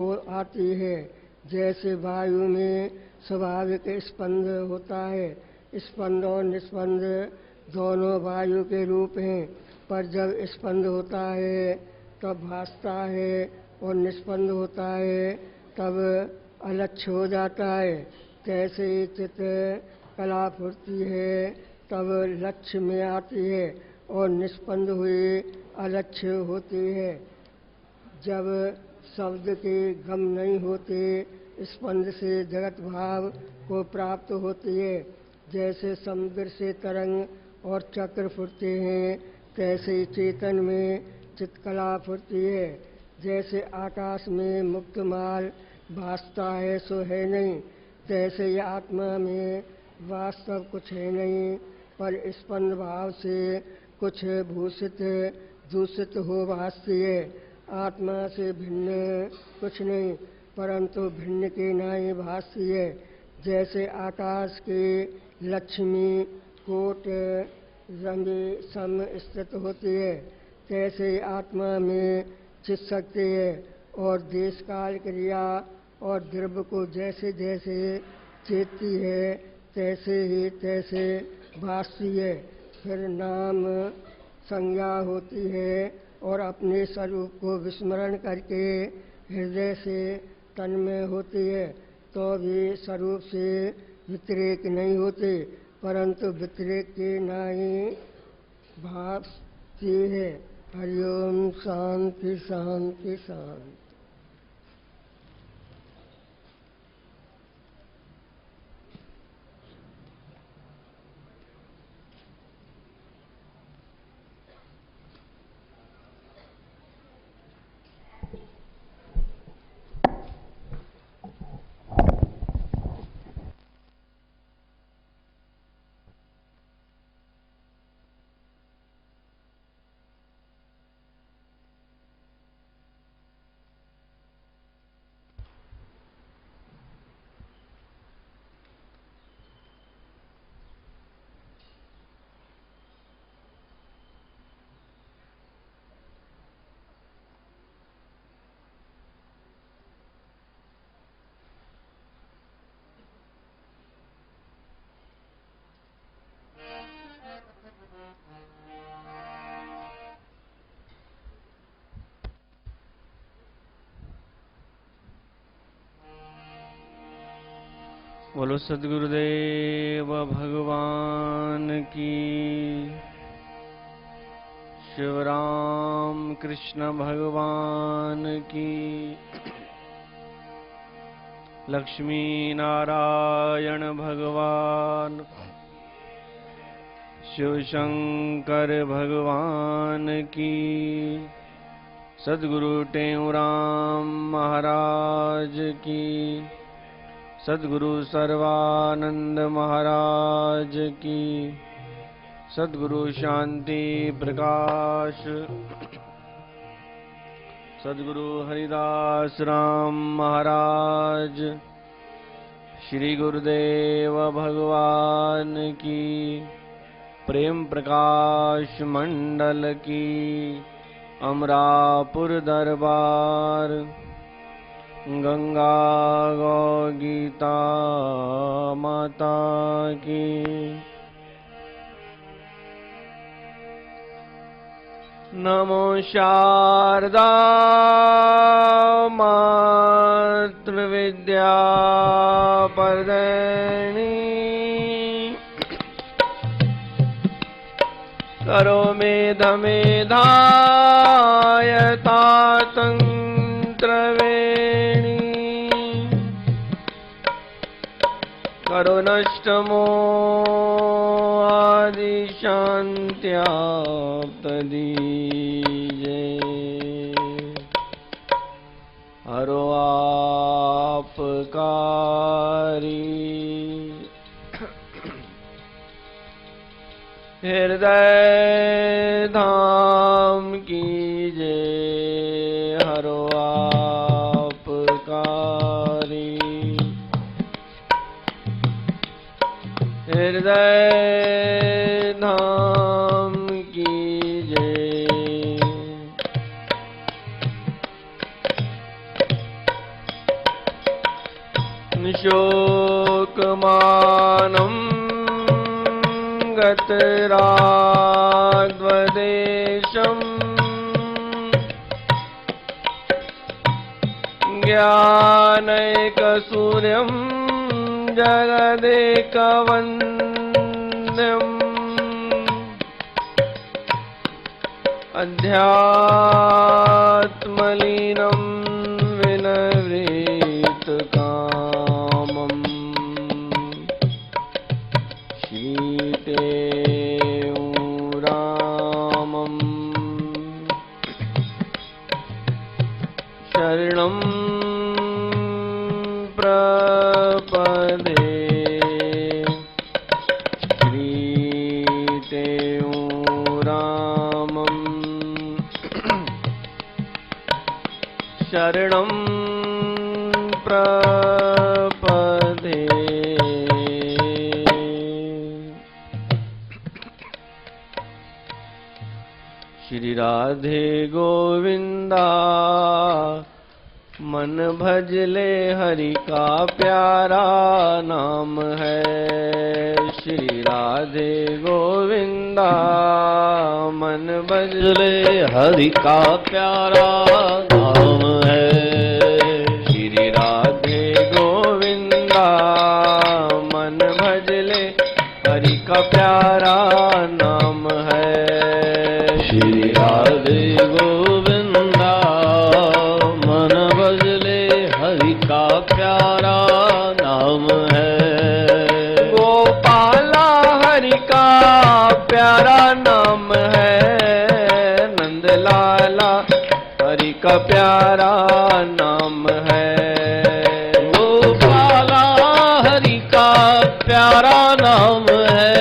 हो आती है। जैसे वायु में स्वाभाविक स्पंद होता है, स्पंद और निस्पंद दोनों वायु के रूप हैं, पर जब स्पंद होता है तब भासता है और निस्पंद होता है तब अलक्ष्य हो जाता है। कैसे चित्त कला फुरती है तब लक्ष्य में आती है और निस्पंद हुई अलक्ष्य होती है। जब शब्द के गम नहीं होते, स्पंद से जगत भाव को प्राप्त होती है। जैसे समुद्र से तरंग और चक्र फुरते हैं, तैसे चेतन में चित्कला फुरती है। जैसे आकाश में मुक्त माल भासता है सो है नहीं, तैसे ही आत्मा में वास्तव कुछ है नहीं, पर स्पंद भाव से कुछ भूषित दूषित हो भासती है। आत्मा से भिन्न कुछ नहीं, परंतु भिन्न के नाई भासती है। जैसे आकाश के लक्ष्मी कोट रंगे सम स्थित होती है, तैसे आत्मा में चित शक्ति है और देश काल क्रिया और द्रव्य को जैसे जैसे चेतती है तैसे ही तैसे भासती है। फिर नाम संज्ञा होती है और अपने स्वरूप को विस्मरण करके हृदय से तन्मय होती है, तो भी स्वरूप से व्यतिरेक नहीं होते, परंतु व्यतिरेक के नहीं भासती है। हरिओम शांति शांति शांति। बोलो सद्गुरुदेव भगवान की, शिवराम कृष्ण भगवान की, लक्ष्मी नारायण भगवान, शिव शंकर भगवान की, सद्गुरु टेऊराम महाराज की, सद्गुरु सर्वानंद महाराज की, सद्गुरु शांति प्रकाश, सद्गुरु हरिदास राम महाराज, श्री गुरुदेव भगवान की, प्रेम प्रकाश मंडल की, अमरापुर दरबार, गंगा गौ गीता माता की। नमो शारदा मातृ विद्या प्रदायिनी, करो मेध मेधायता तंत्रवेणी, करो नष्ट मोहादि शांत्याप्त दीजे, हरो आपकारी, हृदय धाम कीजे, हरो आपकारी, हृदय धाम कीजे। शोकमानं गतराग्वदेशम् ज्ञानैकसूर्यं जगदेकवन्द्यम् अध्यात्मलीनं विनवृतकामम् श्रीदेवरामम् शरणं प्रपदे श्रीदेवरामम् शरणं प्रपदे। श्री राधे गोविंदा मन भजले हरि का प्यारा नाम है। श्री राधे गोविंदा मन भजले हरि का प्यारा नाम है। श्री राधे गोविंदा मन भजले हरि का प्यारा नाम है। श्री राधे गोविंदा मन भजले हरि का प्यारा नाम है। गोपाला हरि का प्यारा नाम है। नंदलाला हरि का प्यारा नाम है। गोपाला हरि का प्यारा नाम है।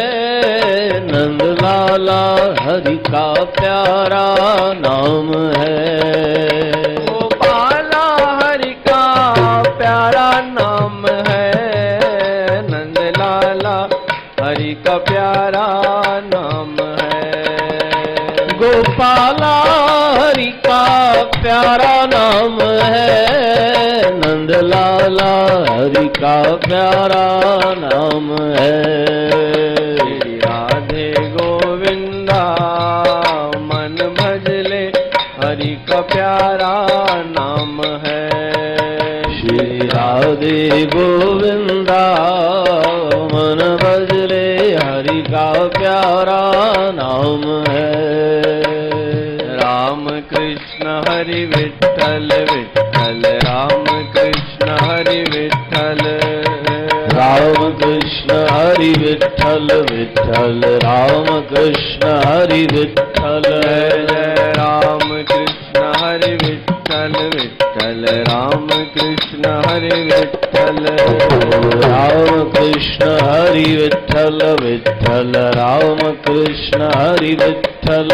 नंदलाला हरि का प्यारा नाम है। गोपाला हरि का प्यारा नाम है। नंदलाला हरि का प्यारा नाम है। गोपाला हरि का प्यारा नाम है। नंदलाला हरि का प्यारा नाम है। श्री राधे गोविंदा मन भजले हरि का प्यारा नाम है। श्री राधे गोविंदा मन भजले हरि का प्यारा नाम है। राम कृष्ण हरि विठ्ठल विठ्ठल राम कृष्ण हरि विठ्ठल। राम कृष्ण हरि विठ्ठल विठ्ठल राम कृष्ण हरि विठ्ठल। जय राम कृष्ण हरि विठ्ठल विठ्ठल राम कृष्ण हरि विठ्ठल। राम कृष्ण हरि विठ्ठल विठ्ठल राम कृष्ण हरि विठ्ठल।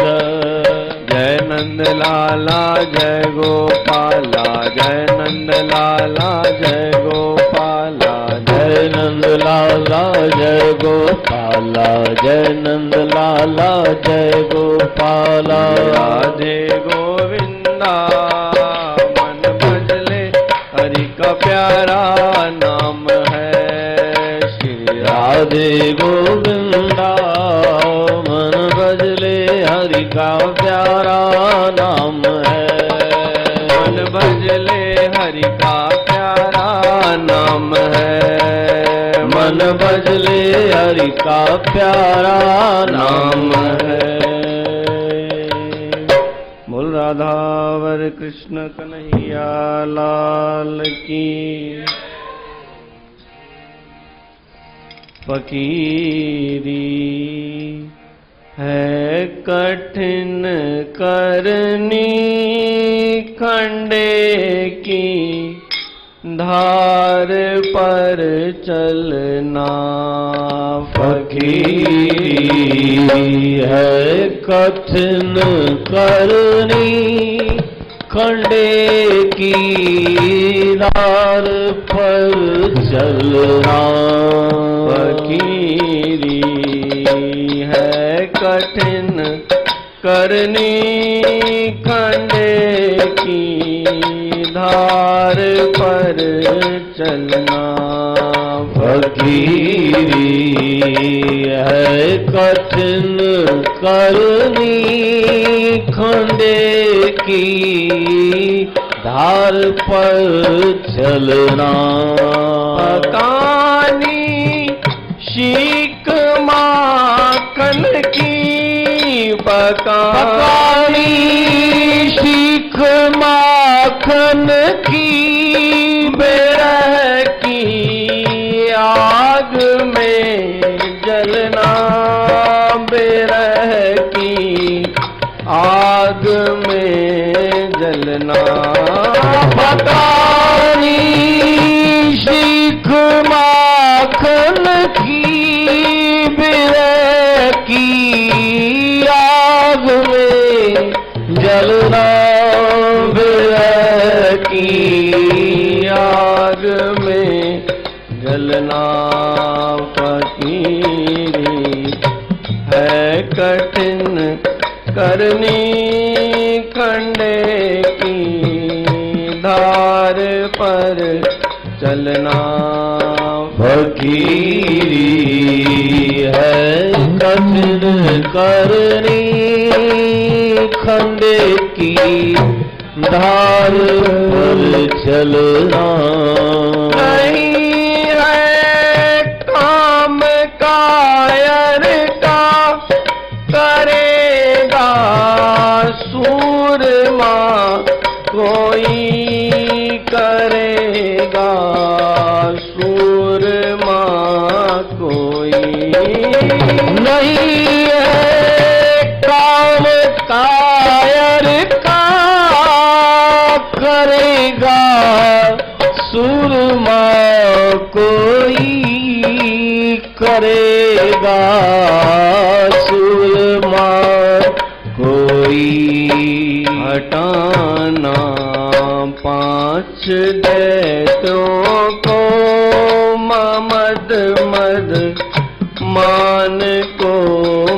जय नंदलाला जय गोपाला जय नंदलाला जय गोपाला। जय नंदलाला जय गोपाला जय नंदलाला जय गोपाला। राधे गोविंदा मन भजले हरि का प्यारा नाम है। श्री राधे गोविंदा मन भजले हरि का प्यारा नाम है। मन भजले हरि का प्यारा नाम है। मन भजले हरि का प्यारा नाम है। बोल राधावर कृष्ण कन्हैया लाल की। फकीरी है कठिन करनी खंडे की धार पर चलना। फकीरी है कठिन करनी खंडे की धार पर चलना। फकीरी है कठिन करनी खंडे की धार पर चलना। फकीरी है कठिन करनी खंडे की धार पर चलना। पकानी शीक माखन की पकानी शीख माखन की बेरह की आग में जलना। बेरह की आग में जलना। पकानी शीख माखन की बिरह की आग में जलना। बिरह की आग में जलना। फकीरी है कठिन करनी खंडे की धार पर चलना। फकीरी है कठिन करनी खंडे की धार पर चलना। नहीं है काम कायर का करेगा सूरमा कोई करेगा सूरमा कोई। नहीं है काम कायर का करेगा सूरमा कोई करेगा सूरमा कोई। हटाना पांच दैत्यों को मद मद मान को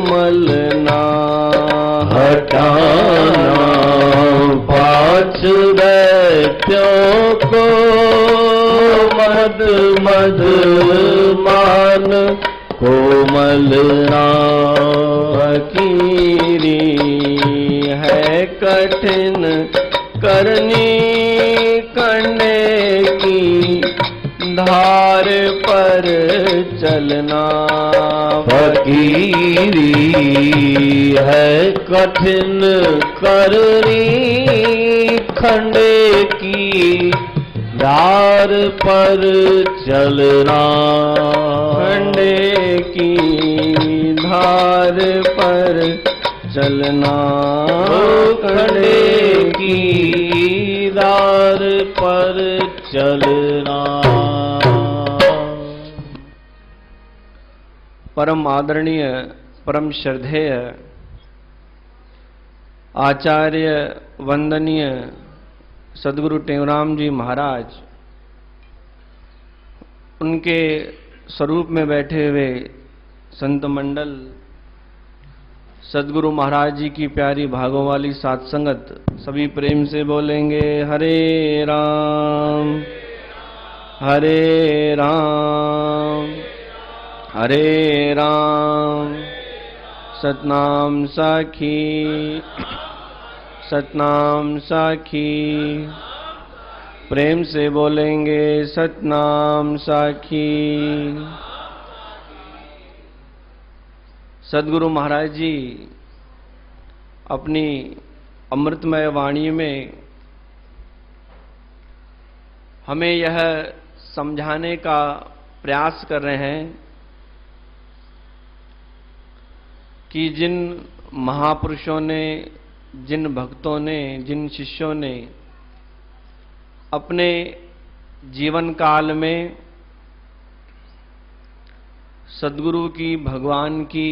मलना। हटाना पांच दैत्यों को मद मद मान को मलना। फकीरी है कठिन करनी करने की धार पर चलना। फकीरी है कठिन करनी खंडे की धार पर चलना। खंडे की धार पर चलना। खंडे की धार पर चलना। परम आदरणीय परम श्रद्धेय आचार्य वंदनीय सद्गुरु टेवराम जी महाराज, उनके स्वरूप में बैठे हुए संत मंडल, सद्गुरु महाराज जी की प्यारी भागों वाली सात संगत, सभी प्रेम से बोलेंगे हरे राम हरे राम हरे राम। सतनाम साखी सतनाम साखी। प्रेम से बोलेंगे सतनाम साखी। सद्गुरु महाराज जी अपनी अमृतमय वाणी में हमें यह समझाने का प्रयास कर रहे हैं कि जिन महापुरुषों ने, जिन भक्तों ने, जिन शिष्यों ने अपने जीवन काल में सद्गुरु की, भगवान की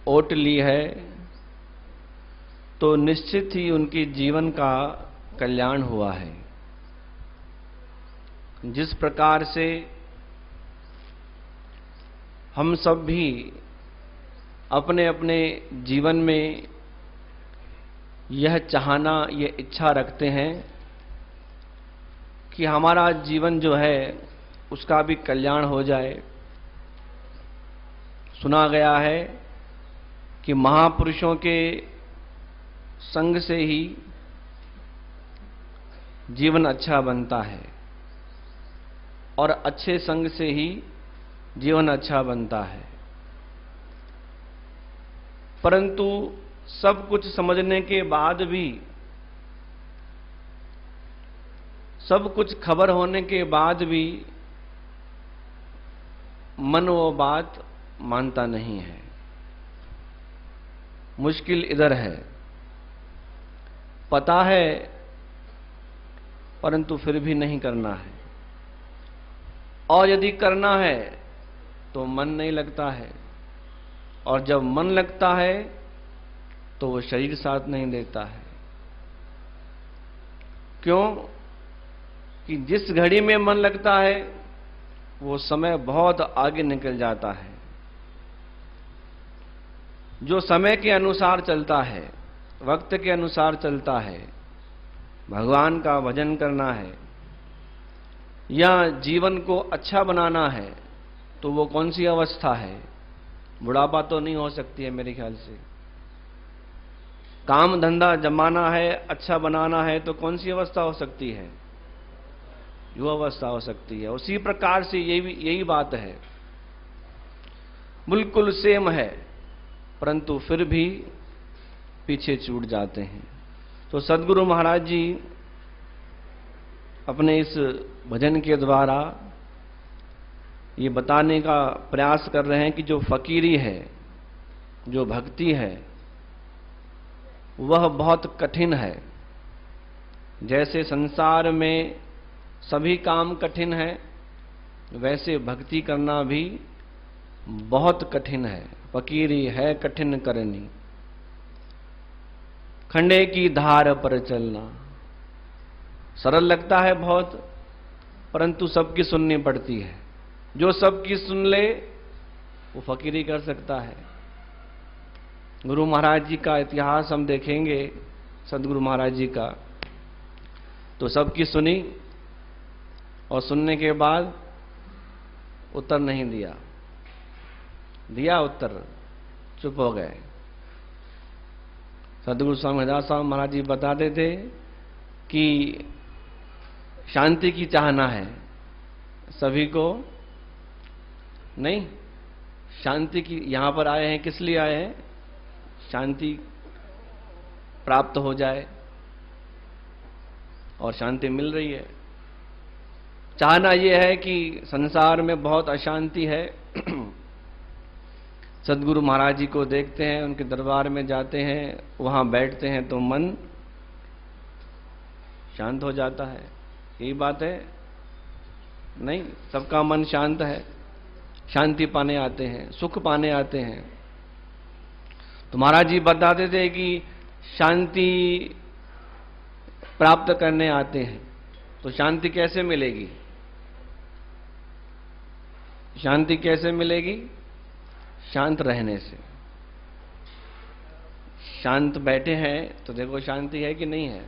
ओट ली है, तो निश्चित ही उनके जीवन का कल्याण हुआ है। जिस प्रकार से हम सब भी अपने अपने जीवन में यह चाहना, यह इच्छा रखते हैं कि हमारा जीवन जो है उसका भी कल्याण हो जाए। सुना गया है कि महापुरुषों के संग से ही जीवन अच्छा बनता है और अच्छे संग से ही जीवन अच्छा बनता है। परंतु सब कुछ समझने के बाद भी, सब कुछ खबर होने के बाद भी मन वो बात मानता नहीं है। मुश्किल इधर है, पता है परंतु फिर भी नहीं करना है, और यदि करना है तो मन नहीं लगता है, और जब मन लगता है तो वो शरीर साथ नहीं देता है। क्यों? कि जिस घड़ी में मन लगता है वो समय बहुत आगे निकल जाता है। जो समय के अनुसार चलता है, वक्त के अनुसार चलता है, भगवान का भजन करना है या जीवन को अच्छा बनाना है, तो वो कौन सी अवस्था है? बुढ़ापा तो नहीं हो सकती है मेरे ख्याल से। काम धंधा जमाना है, अच्छा बनाना है, तो कौन सी अवस्था हो सकती है? युवावस्था हो सकती है। उसी प्रकार से यही बात है, बिल्कुल सेम है, परंतु फिर भी पीछे छूट जाते हैं। तो सद्गुरु महाराज जी अपने इस भजन के द्वारा ये बताने का प्रयास कर रहे हैं कि जो फकीरी है, जो भक्ति है, वह बहुत कठिन है। जैसे संसार में सभी काम कठिन है, वैसे भक्ति करना भी बहुत कठिन है। फकीरी है कठिन करनी, खंडे की धार पर चलना। सरल लगता है बहुत, परंतु सबकी सुननी पड़ती है। जो सबकी सुन ले वो फकीरी कर सकता है। गुरु महाराज जी का इतिहास हम देखेंगे, सद्गुरु महाराज जी का, तो सबकी सुनी और सुनने के बाद उत्तर नहीं दिया उत्तर, चुप हो गए। सद्गुरु स्वामी हरिदास साहब महाराज जी बताते थे कि शांति की चाहना है सभी को, नहीं, शांति की, यहां पर आए हैं किस लिए आए हैं? शांति प्राप्त हो जाए, और शांति मिल रही है। चाहना यह है कि संसार में बहुत अशांति है। सद्गुरु महाराज जी को देखते हैं, उनके दरबार में जाते हैं, वहां बैठते हैं तो मन शांत हो जाता है। यही बात है? नहीं, सबका मन शांत है, शांति पाने आते हैं, सुख पाने आते हैं। तो महाराज जी बताते थे कि शांति प्राप्त करने आते हैं। तो शांति कैसे मिलेगी? शांति कैसे मिलेगी? शांत रहने से। शांत बैठे हैं तो देखो शांति है कि नहीं है।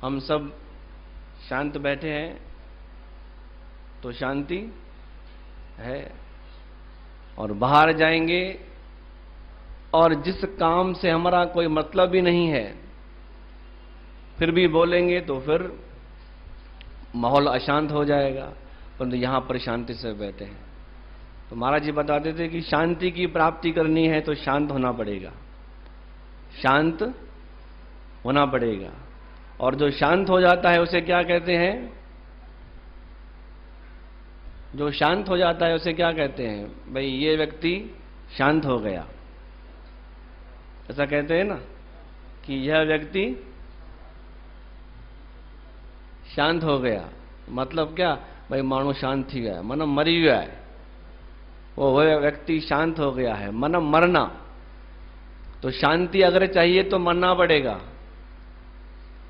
हम सब शांत बैठे हैं तो शांति है। और बाहर जाएंगे और जिस काम से हमारा कोई मतलब ही नहीं है, फिर भी बोलेंगे तो फिर माहौल अशांत हो जाएगा। परंतु यहां पर शांति से बैठे हैं। तो महाराज जी बताते थे कि शांति की प्राप्ति करनी है तो शांत होना पड़ेगा, शांत होना पड़ेगा। और जो शांत हो जाता है उसे क्या कहते हैं? जो शांत हो जाता है उसे क्या कहते हैं? भाई ये व्यक्ति शांत हो गया, ऐसा कहते हैं ना कि यह व्यक्ति शांत हो गया। मतलब क्या? भाई मानो शांत ही गया, मन मरी गया है, वह व्यक्ति शांत हो गया है। मन मरना, तो शांति अगर चाहिए तो मरना पड़ेगा।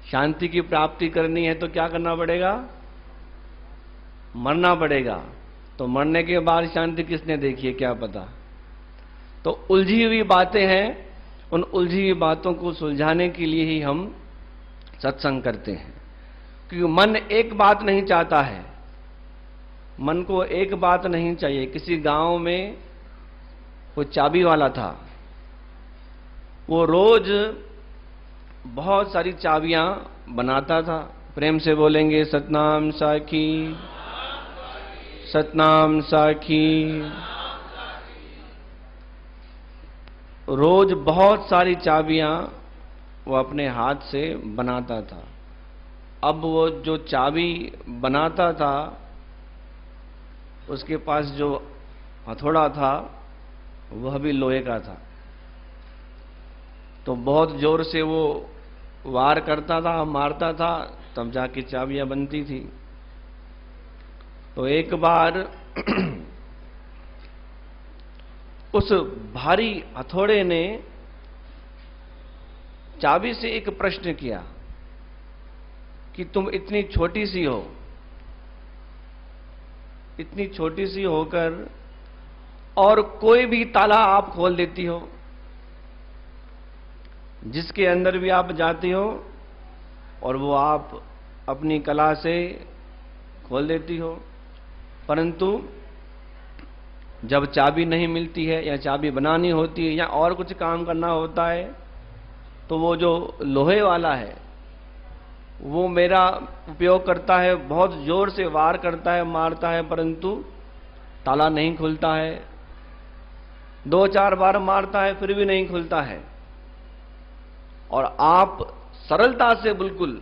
शांति की प्राप्ति करनी है तो क्या करना पड़ेगा? मरना पड़ेगा। तो मरने के बाद शांति किसने देखी है, क्या पता। तो उलझी हुई बातें हैं, उन उलझी हुई बातों को सुलझाने के लिए ही हम सत्संग करते हैं। क्योंकि मन एक बात नहीं चाहता है, मन को एक बात नहीं चाहिए। किसी गांव में वो चाबी वाला था, वो रोज बहुत सारी चाबियां बनाता था। प्रेम से बोलेंगे सतनाम साखी, सतनाम साखी। रोज बहुत सारी चाबियां वो अपने हाथ से बनाता था। अब वो जो चाबी बनाता था, उसके पास जो हथौड़ा था वह भी लोहे का था। तो बहुत जोर से वो वार करता था, मारता था, तब जाके चाबियां बनती थी। तो एक बार उस भारी हथौड़े ने चाबी से एक प्रश्न किया कि तुम इतनी छोटी सी हो, इतनी छोटी सी होकर और कोई भी ताला आप खोल देती हो, जिसके अंदर भी आप जाती हो और वो आप अपनी कला से खोल देती हो, परंतु जब चाबी नहीं मिलती है या चाबी बनानी होती है या और कुछ काम करना होता है, तो वो जो लोहे वाला है वो मेरा उपयोग करता है, बहुत जोर से वार करता है, मारता है, परंतु ताला नहीं खुलता है। 2-4 बार मारता है फिर भी नहीं खुलता है। और आप सरलता से बिल्कुल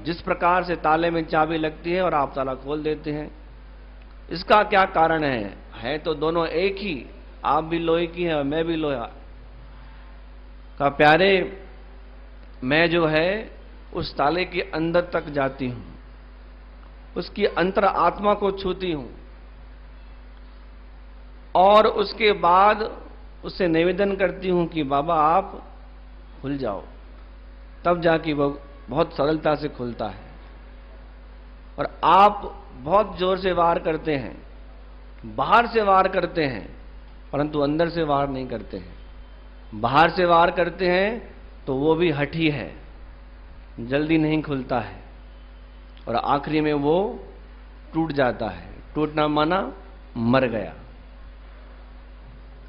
जिस प्रकार से ताले में चाबी लगती है और आप ताला खोल देते हैं, इसका क्या कारण है? है तो दोनों एक ही, आप भी लोहे की हैं और मैं भी लोहा का। प्यारे, मैं जो है उस ताले के अंदर तक जाती हूं, उसकी अंतर आत्मा को छूती हूं और उसके बाद उससे निवेदन करती हूं कि बाबा आप खुल जाओ, तब जाके वो बहुत सरलता से खुलता है। और आप बहुत जोर से वार करते हैं, बाहर से वार करते हैं, परंतु अंदर से वार नहीं करते हैं। बाहर से वार करते हैं तो वो भी हठी है, जल्दी नहीं खुलता है और आखिरी में वो टूट जाता है। टूटना माना मर गया।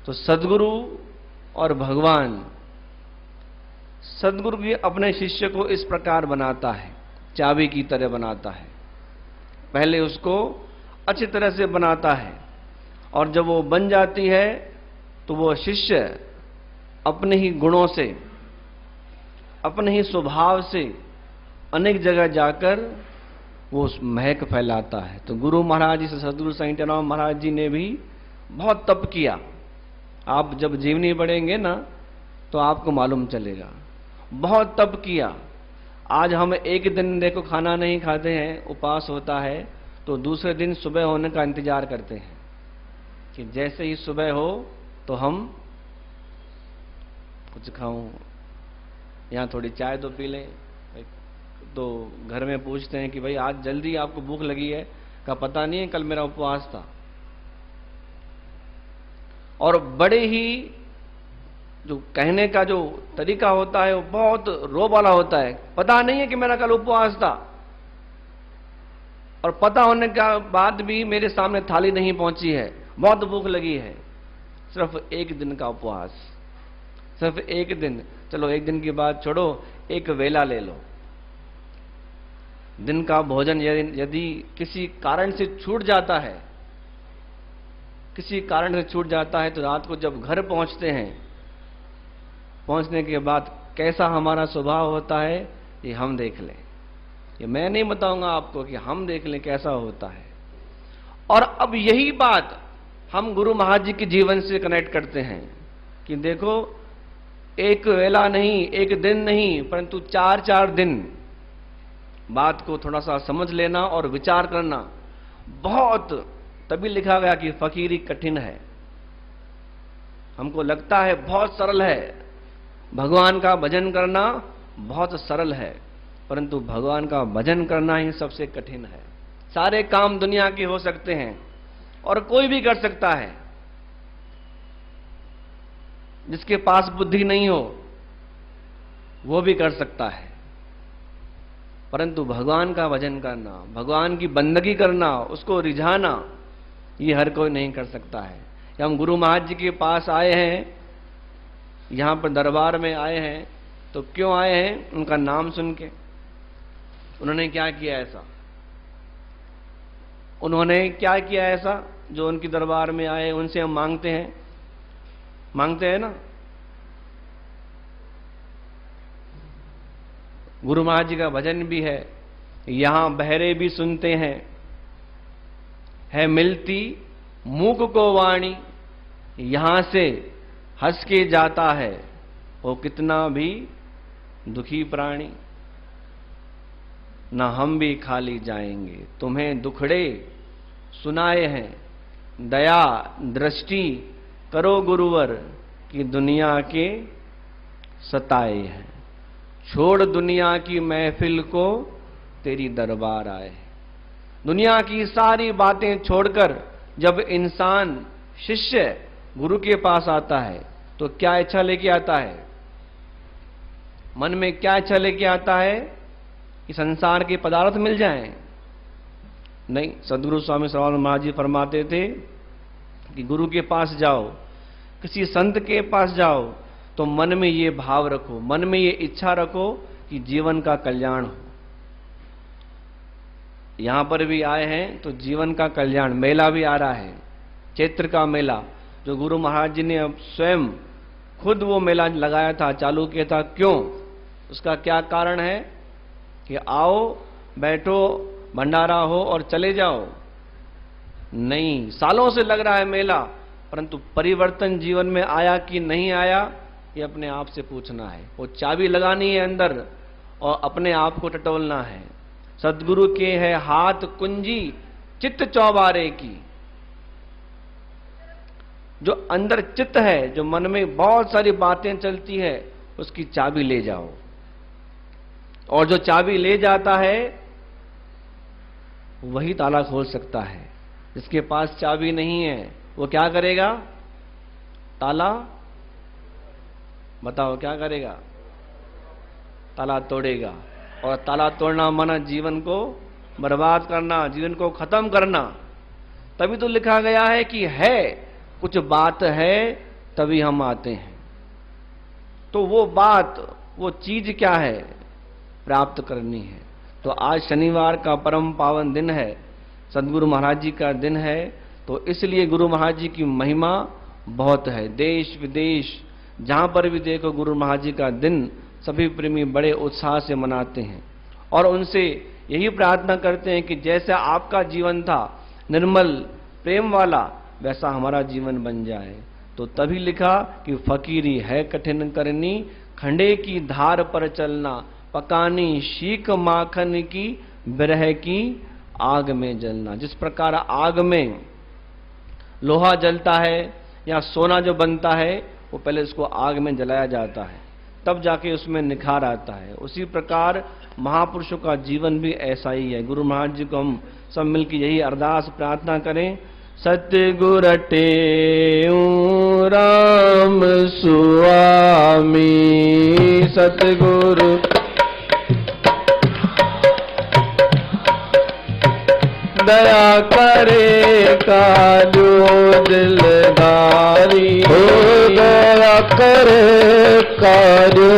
तो सद्गुरु और भगवान, सद्गुरु भी अपने शिष्य को इस प्रकार बनाता है, चाबी की तरह बनाता है। पहले उसको अच्छी तरह से बनाता है और जब वो बन जाती है तो वो शिष्य अपने ही गुणों से, अपने ही स्वभाव से अनेक जगह जाकर वो उस महक फैलाता है। तो गुरु महाराज जी से सद्गुरु साईं टेनौर महाराज जी ने भी बहुत तप किया। आप जब जीवनी पढ़ेंगे ना तो आपको मालूम चलेगा, बहुत तप किया। आज हम एक दिन देखो खाना नहीं खाते हैं, उपवास होता है, तो दूसरे दिन सुबह होने का इंतजार करते हैं कि जैसे ही सुबह हो तो हम कुछ खाऊं, यहाँ थोड़ी चाय तो पी लें। तो घर में पूछते हैं कि भाई आज जल्दी आपको भूख लगी है? का पता नहीं है, कल मेरा उपवास था। और बड़े ही जो कहने का जो तरीका होता है वो बहुत रोब वाला होता है। पता नहीं है कि मेरा कल उपवास था और पता होने के बाद भी मेरे सामने थाली नहीं पहुंची है, बहुत भूख लगी है। सिर्फ एक दिन का उपवास, सिर्फ एक दिन। चलो एक दिन की बात छोड़ो, एक वेला ले लो। दिन का भोजन यदि किसी कारण से छूट जाता है, किसी कारण से छूट जाता है, तो रात को जब घर पहुंचते हैं, पहुंचने के बाद कैसा हमारा स्वभाव होता है ये हम देख लें। ये मैं नहीं बताऊंगा आपको, कि हम देख लें कैसा होता है। और अब यही बात हम गुरु महाराज जी के जीवन से कनेक्ट करते हैं कि देखो, एक वेला नहीं, एक दिन नहीं, परंतु 4-4 दिन बात को थोड़ा सा समझ लेना और विचार करना बहुत। तभी लिखा गया कि फकीरी कठिन है। हमको लगता है बहुत सरल है, भगवान का भजन करना बहुत सरल है, परंतु भगवान का भजन करना ही सबसे कठिन है। सारे काम दुनिया के हो सकते हैं और कोई भी कर सकता है, जिसके पास बुद्धि नहीं हो वो भी कर सकता है। परंतु भगवान का भजन करना, भगवान की बंदगी करना, उसको रिझाना, ये हर कोई नहीं कर सकता है। हम गुरु महाराज जी के पास आए हैं, यहाँ पर दरबार में आए हैं, तो क्यों आए हैं? उनका नाम सुन के। उन्होंने क्या किया ऐसा? उन्होंने क्या किया ऐसा जो उनकी दरबार में आए, उनसे हम मांगते हैं ना। गुरु महाराज जी का भजन भी है, यहां बहरे भी सुनते हैं, है मिलती मूक को वाणी, यहां से हंस के जाता है वो कितना भी दुखी प्राणी। ना हम भी खाली जाएंगे, तुम्हें दुखड़े सुनाए हैं, दया दृष्टि करो गुरुवर कि दुनिया के सताए हैं। छोड़ दुनिया की महफिल को तेरी दरबार आए। दुनिया की सारी बातें छोड़कर जब इंसान शिष्य गुरु के पास आता है तो क्या इच्छा लेके आता है? मन में क्या इच्छा लेके आता है? कि संसार के पदार्थ मिल जाएं? नहीं, सदगुरु स्वामी सर्वानंद महाराज जी फरमाते थे कि गुरु के पास जाओ, किसी संत के पास जाओ तो मन में ये भाव रखो, मन में ये इच्छा रखो कि जीवन का कल्याण हो। यहां पर भी आए हैं तो जीवन का कल्याण, मेला भी आ रहा है, चैत्र का मेला, जो गुरु महाराज जी ने अब स्वयं खुद वो मेला लगाया था, चालू किया था। क्यों? उसका क्या कारण है? कि आओ बैठो भंडारा हो और चले जाओ। नहीं, सालों से लग रहा है मेला, परंतु परिवर्तन जीवन में आया कि नहीं आया, ये अपने आप से पूछना है। वो चाबी लगानी है अंदर और अपने आप को टटोलना है। सदगुरु के है हाथ कुंजी चित्त चौबारे की। जो अंदर चित्त है, जो मन में बहुत सारी बातें चलती है, उसकी चाबी ले जाओ। और जो चाबी ले जाता है वही ताला खोल सकता है। जिसके पास चाबी नहीं है वो क्या करेगा? ताला, बताओ क्या करेगा? ताला तोड़ेगा। और ताला तोड़ना माना जीवन को बर्बाद करना, जीवन को खत्म करना। तभी तो लिखा गया है कि है कुछ बात है तभी हम आते हैं। तो वो बात, वो चीज क्या है? प्राप्त करनी है। तो आज शनिवार का परम पावन दिन है, सदगुरु महाराज जी का दिन है, तो इसलिए गुरु महाराज जी की महिमा बहुत है। देश विदेश जहां पर भी देखो गुरु महाराज जी का दिन सभी प्रेमी बड़े उत्साह से मनाते हैं और उनसे यही प्रार्थना करते हैं कि जैसा आपका जीवन था निर्मल प्रेम वाला, वैसा हमारा जीवन बन जाए। तो तभी लिखा कि फकीरी है कठिन करनी, खंडे की धार पर चलना, पकानी शीख माखन की, बिरह की आग में जलना। जिस प्रकार आग में लोहा जलता है या सोना जो बनता है, वो पहले उसको आग में जलाया जाता है, तब जाके उसमें निखार आता है। उसी प्रकार महापुरुषों का जीवन भी ऐसा ही है। गुरु महाराज जी को हम सब मिलकर यही अरदास प्रार्थना करें। सतगुर टेऊ राम सुआमी, सतगुरु दया करे काजो दिलदारी, हो दया करे काजो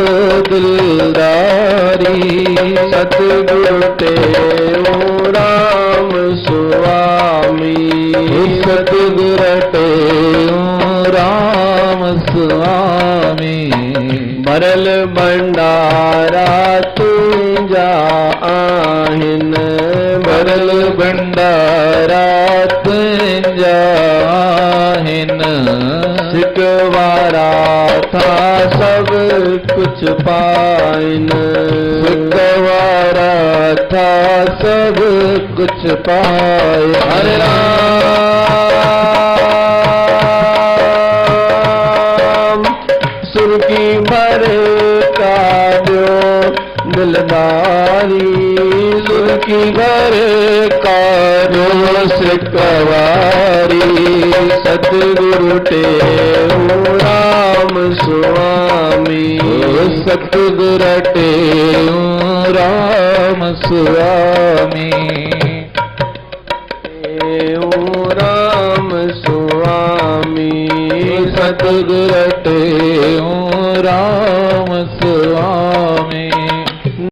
दिलदारी। सतगुरु टेऊ राम सुआमी, सतगुरु टेऊ राम सुआमी। भरल भंडारा तुंजा आहिन, भरल भंडारा तुंजा आहिन। सिकवारा था सब कुछ पाइन, सिकवारा था सब कुछ पाए। हरे राम सुर्खी भरे काजो दिलदारी, सुर्खी भरे काजो सिकवारी। सतगुरु टेऊ राम सुआमी, सतगुरु टेऊ राम स्वामी राम स्वामी सतगुरु ते राम स्वामी